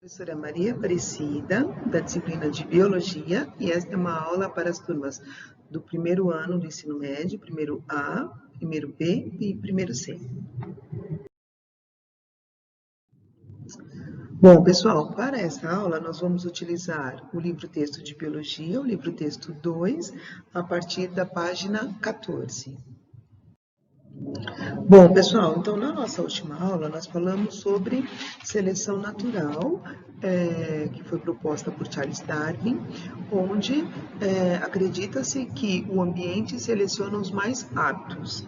Professora Maria Aparecida, da disciplina de Biologia, e esta é uma aula para as turmas do primeiro ano do ensino médio, primeiro A, primeiro B e primeiro C. Bom, pessoal, para essa aula nós vamos utilizar o livro-texto de Biologia, o livro-texto 2, a partir da página 14. Bom, pessoal, então na nossa última aula nós falamos sobre seleção natural, que foi proposta por Charles Darwin, onde acredita-se que o ambiente seleciona os mais aptos.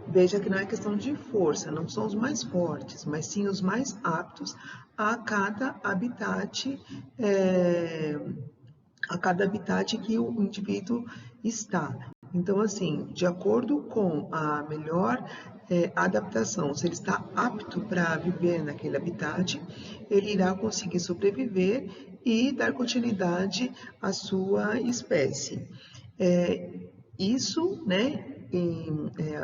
Veja que não é questão de força, não são os mais fortes, mas sim os mais aptos a cada habitat, que o indivíduo está. Então, assim, de acordo com a melhor adaptação, se ele está apto para viver naquele habitat, ele irá conseguir sobreviver e dar continuidade à sua espécie. Isso, né,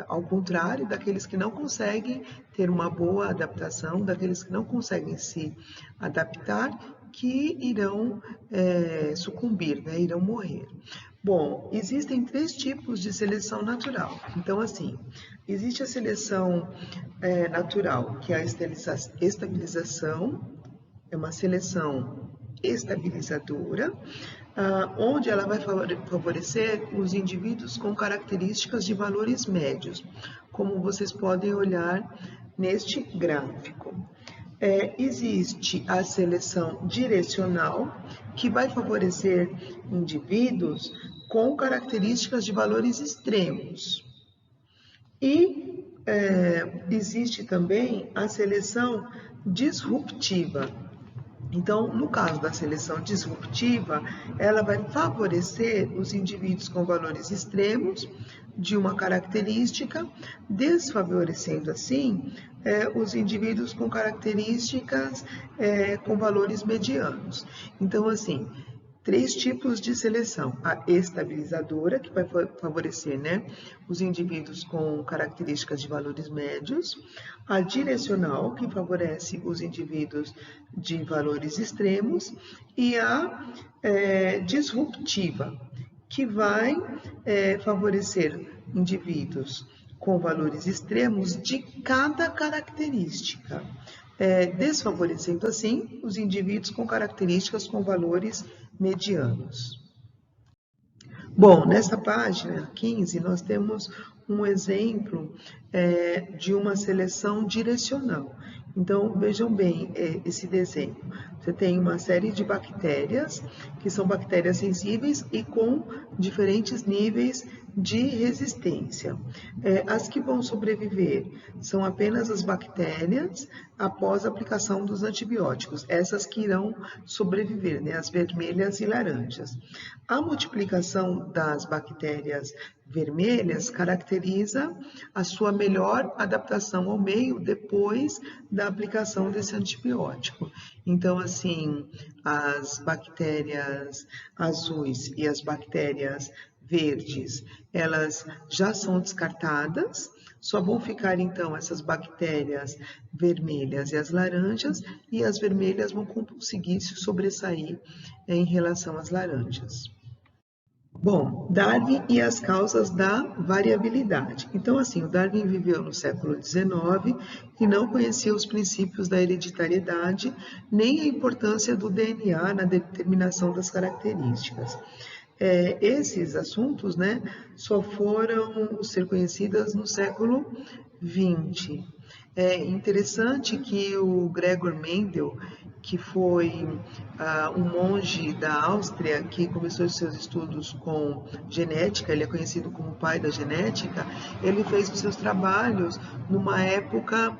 ao contrário daqueles que não conseguem ter uma boa adaptação, daqueles que não conseguem se adaptar, que irão sucumbir, né, irão morrer. Bom, existem 3 tipos de seleção natural. Então, assim, existe a seleção natural, que é a estabilização, é uma seleção estabilizadora, onde ela vai favorecer os indivíduos com características de valores médios, como vocês podem olhar neste gráfico. Existe a seleção direcional, que vai favorecer indivíduos com características de valores extremos. E existe também a seleção disruptiva. Então, no caso da seleção disruptiva, ela vai favorecer os indivíduos com valores extremos de uma característica, desfavorecendo assim os indivíduos com características com valores medianos. Então, assim, 3 tipos de seleção: a estabilizadora, que vai favorecer, né, os indivíduos com características de valores médios; a direcional, que favorece os indivíduos de valores extremos; e a disruptiva, que vai favorecer indivíduos com valores extremos de cada característica, desfavorecendo assim os indivíduos com características com valores medianos. Bom, nessa página 15 nós temos um exemplo de uma seleção direcional. Então, vejam bem esse desenho. Você tem uma série de bactérias, que são bactérias sensíveis e com diferentes níveis de resistência. As que vão sobreviver são apenas as bactérias após a aplicação dos antibióticos, essas que irão sobreviver, né, as vermelhas e laranjas. A multiplicação das bactérias vermelhas caracteriza a sua melhor adaptação ao meio depois da aplicação desse antibiótico. Então, assim, as bactérias azuis e as bactérias verdes, elas já são descartadas, só vão ficar então essas bactérias vermelhas e as laranjas, e as vermelhas vão conseguir se sobressair em relação às laranjas. Bom, Darwin e as causas da variabilidade. Então, assim, o Darwin viveu no século XIX e não conhecia os princípios da hereditariedade, nem a importância do DNA na determinação das características. Esses assuntos, né, só foram ser conhecidas no século XX. É interessante que o Gregor Mendel, que foi um monge da Áustria, que começou os seus estudos com genética, ele é conhecido como o pai da genética, ele fez os seus trabalhos numa época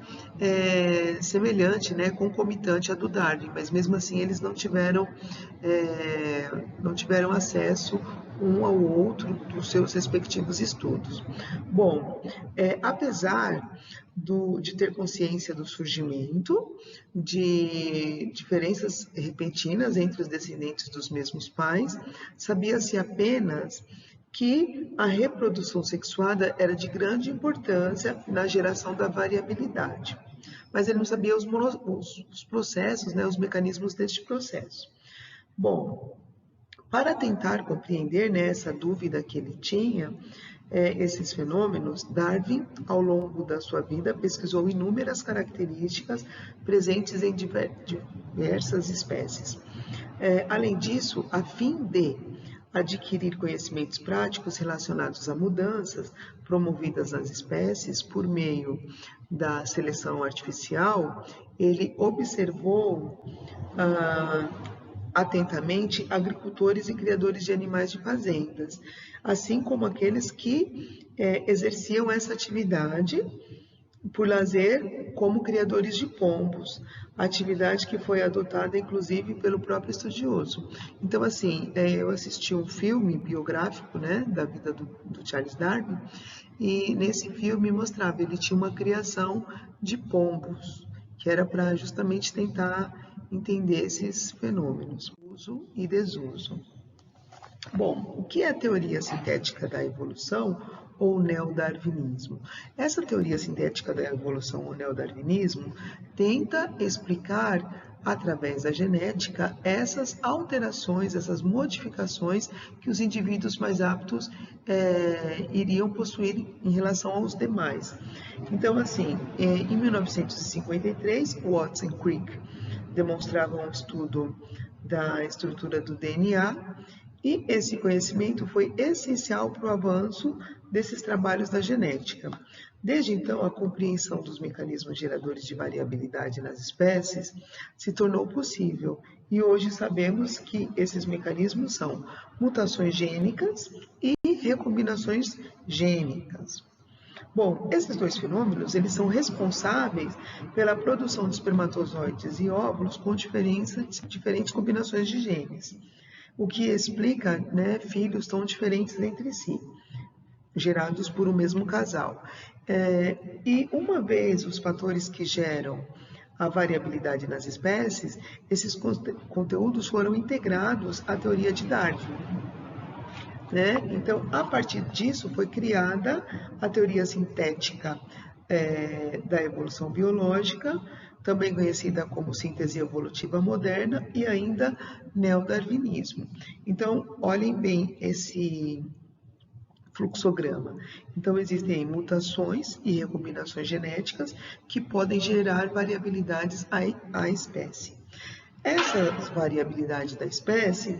semelhante, né, concomitante à do Darwin, mas mesmo assim eles não tiveram acesso um ao outro dos seus respectivos estudos. Bom, apesar de ter consciência do surgimento de diferenças repentinas entre os descendentes dos mesmos pais, sabia-se apenas que a reprodução sexuada era de grande importância na geração da variabilidade. mas ele não sabia os processos, né, os mecanismos deste processo. Bom, para tentar compreender, né, essa dúvida que ele tinha, esses fenômenos, Darwin, ao longo da sua vida, pesquisou inúmeras características presentes em diversas espécies. Além disso, a fim de adquirir conhecimentos práticos relacionados a mudanças promovidas nas espécies por meio da seleção artificial, ele observou atentamente agricultores e criadores de animais de fazendas, assim como aqueles que exerciam essa atividade por lazer como criadores de pombos, atividade que foi adotada inclusive pelo próprio estudioso. Então, assim, eu assisti um filme biográfico, né, da vida do Charles Darwin, e nesse filme mostrava, ele tinha uma criação de pombos, que era para justamente tentar entender esses fenômenos, uso e desuso. Bom, o que é a teoria sintética da evolução ou neodarwinismo? Essa teoria sintética da evolução ou neodarwinismo tenta explicar, através da genética, essas alterações, essas modificações que os indivíduos mais aptos iriam possuir em relação aos demais. Então, assim, em 1953, Watson e Crick demonstravam um estudo da estrutura do DNA e esse conhecimento foi essencial para o avanço desses trabalhos da genética. Desde então, a compreensão dos mecanismos geradores de variabilidade nas espécies se tornou possível e hoje sabemos que esses mecanismos são mutações gênicas e recombinações gênicas. Bom, esses dois fenômenos, eles são responsáveis pela produção de espermatozoides e óvulos com diferentes combinações de genes, o que explica, né, filhos tão diferentes entre si, gerados por um mesmo casal. E uma vez os fatores que geram a variabilidade nas espécies, esses conteúdos foram integrados à teoria de Darwin. Né? Então, a partir disso, foi criada a teoria sintética da evolução biológica, também conhecida como síntese evolutiva moderna e ainda neodarwinismo. Então, olhem bem esse fluxograma. Então, existem mutações e recombinações genéticas que podem gerar variabilidades à espécie. Essa variabilidade da espécie,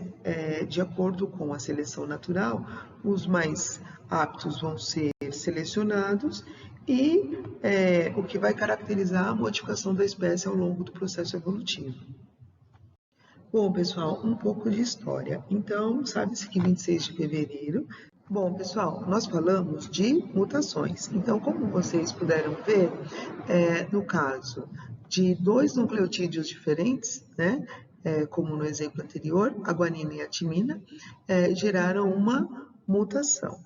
de acordo com a seleção natural, os mais aptos vão ser selecionados e o que vai caracterizar a modificação da espécie ao longo do processo evolutivo. Bom, pessoal, um pouco de história. Então, sabe-se que 26 de fevereiro... Bom, pessoal, nós falamos de mutações. Então, como vocês puderam ver, no caso de dois nucleotídeos diferentes, né, como no exemplo anterior, a guanina e a timina, geraram uma mutação.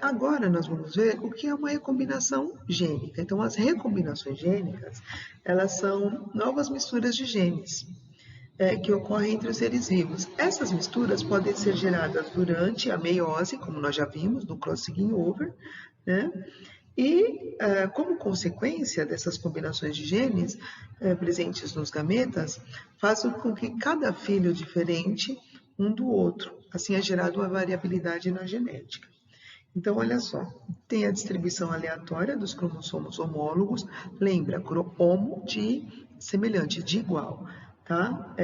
Agora nós vamos ver o que é uma recombinação gênica. Então, as recombinações gênicas, elas são novas misturas de genes que ocorrem entre os seres vivos. Essas misturas podem ser geradas durante a meiose, como nós já vimos, no crossing over, né? E, como consequência dessas combinações de genes presentes nos gametas, fazem com que cada filho diferente um do outro. Assim é gerada uma variabilidade na genética. Então, olha só, tem a distribuição aleatória dos cromossomos homólogos, lembra, homo de semelhante, de igual, tá?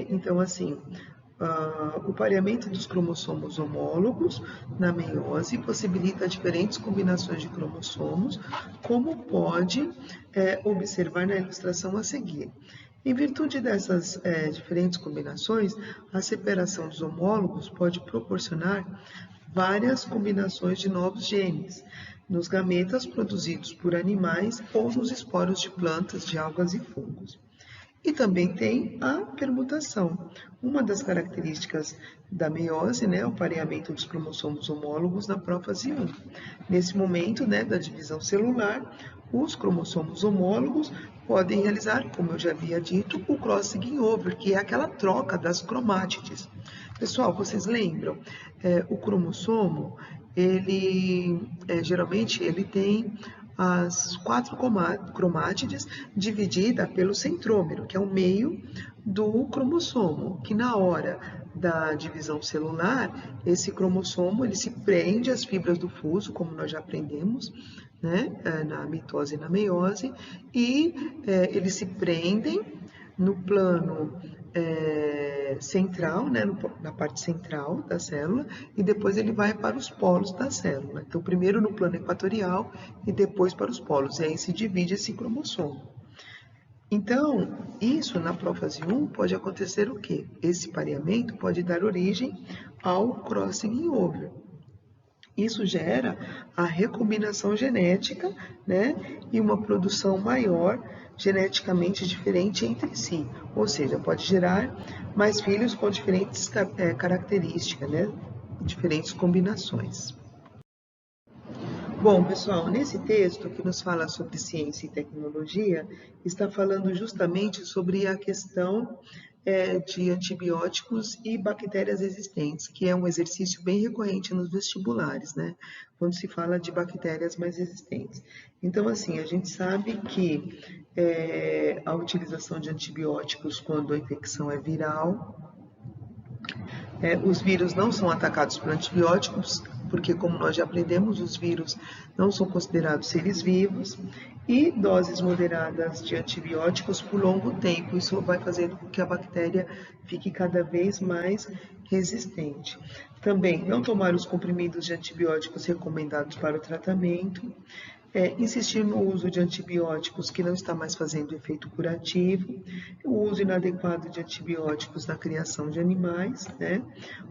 Então, assim, o pareamento dos cromossomos homólogos na meiose possibilita diferentes combinações de cromossomos, como pode observar na ilustração a seguir. Em virtude dessas diferentes combinações, a separação dos homólogos pode proporcionar várias combinações de novos genes nos gametas produzidos por animais ou nos esporos de plantas, de algas e fungos. E também tem a permutação. Uma das características da meiose, né, é o pareamento dos cromossomos homólogos na prófase 1. Nesse momento, né, da divisão celular, os cromossomos homólogos podem realizar, como eu já havia dito, o crossing over, que é aquela troca das cromátides. Pessoal, vocês lembram? O cromossomo, ele geralmente ele tem as 4 cromátides dividida pelo centrômero, que é o meio do cromossomo, que na hora da divisão celular, esse cromossomo ele se prende às fibras do fuso, como nós já aprendemos, né, na mitose e na meiose, e eles se prendem no plano central, né, na parte central da célula, e depois ele vai para os polos da célula. Então, primeiro no plano equatorial e depois para os polos, e aí se divide esse cromossomo. Então, isso na prófase 1 pode acontecer o quê? Esse pareamento pode dar origem ao crossing over. Isso gera a recombinação genética, né, e uma produção maior geneticamente diferente entre si, ou seja, pode gerar mais filhos com diferentes características, né, diferentes combinações. Bom, pessoal, nesse texto que nos fala sobre ciência e tecnologia, está falando justamente sobre a questão de antibióticos e bactérias resistentes, que é um exercício bem recorrente nos vestibulares, né? Quando se fala de bactérias mais resistentes. Então, assim, a gente sabe que a utilização de antibióticos quando a infecção é viral, os vírus não são atacados por antibióticos, porque, como nós já aprendemos, os vírus não são considerados seres vivos, e doses moderadas de antibióticos por longo tempo. Isso vai fazendo com que a bactéria fique cada vez mais resistente. Também, não tomar os comprimidos de antibióticos recomendados para o tratamento. Insistir no uso de antibióticos que não está mais fazendo efeito curativo, o uso inadequado de antibióticos na criação de animais, né?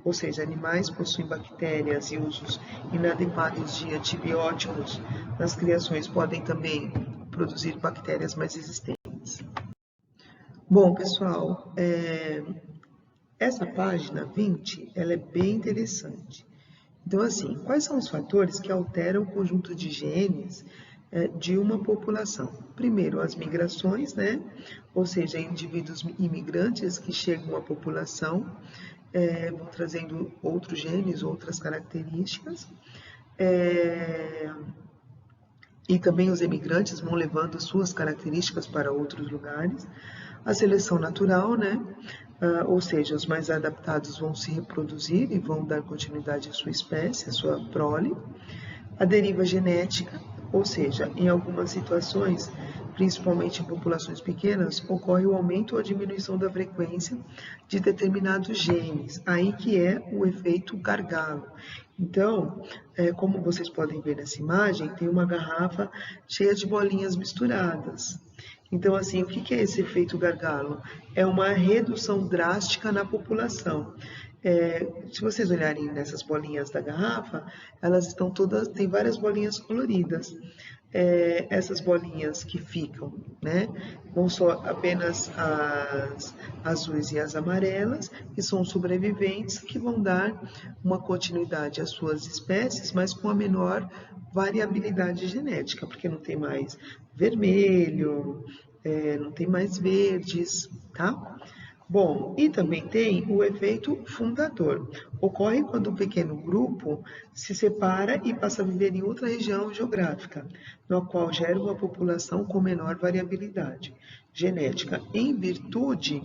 Ou seja, animais possuem bactérias e usos inadequados de antibióticos nas criações podem também produzir bactérias mais resistentes. Bom, pessoal, essa página 20, ela é bem interessante. Então, assim, quais são os fatores que alteram o conjunto de genes de uma população? Primeiro, as migrações, né? Ou seja, indivíduos imigrantes que chegam à população vão trazendo outros genes, outras características. E também os emigrantes vão levando suas características para outros lugares. A seleção natural, né? Ou seja, os mais adaptados vão se reproduzir e vão dar continuidade à sua espécie, à sua prole. A deriva genética, ou seja, em algumas situações, principalmente em populações pequenas, ocorre o aumento ou a diminuição da frequência de determinados genes, aí que é o efeito gargalo. Então, como vocês podem ver nessa imagem, tem uma garrafa cheia de bolinhas misturadas. Então, assim, o que é esse efeito gargalo? É uma redução drástica na população. Se vocês olharem nessas bolinhas da garrafa, elas estão todas, tem várias bolinhas coloridas. Essas bolinhas que ficam, né, vão só apenas as azuis e as amarelas, que são sobreviventes, que vão dar uma continuidade às suas espécies, mas com a menor variabilidade genética, porque não tem mais vermelho, não tem mais verdes, tá? Bom, e também tem o efeito fundador. Ocorre quando um pequeno grupo se separa e passa a viver em outra região geográfica, no qual gera uma população com menor variabilidade genética, em virtude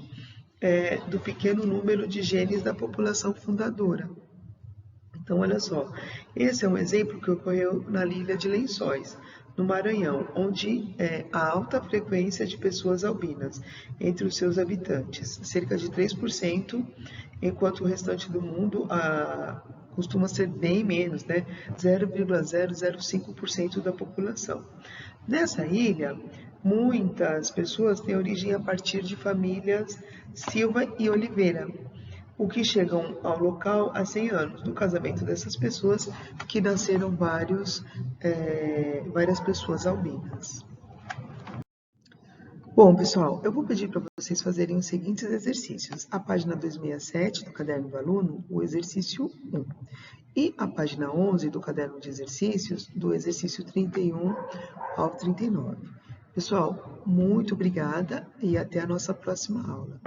do pequeno número de genes da população fundadora. Então, olha só, esse é um exemplo que ocorreu na Ilha de Lençóis, no Maranhão, onde há alta frequência de pessoas albinas entre os seus habitantes, cerca de 3%, enquanto o restante do mundo costuma ser bem menos, né? 0,005% da população. Nessa ilha, muitas pessoas têm origem a partir de famílias Silva e Oliveira, o que chegam ao local há 100 anos. Do casamento dessas pessoas, que nasceram várias pessoas albinas. Bom, pessoal, eu vou pedir para vocês fazerem os seguintes exercícios. A página 267 do caderno do aluno, o exercício 1. E a página 11 do caderno de exercícios, do exercício 31 ao 39. Pessoal, muito obrigada e até a nossa próxima aula.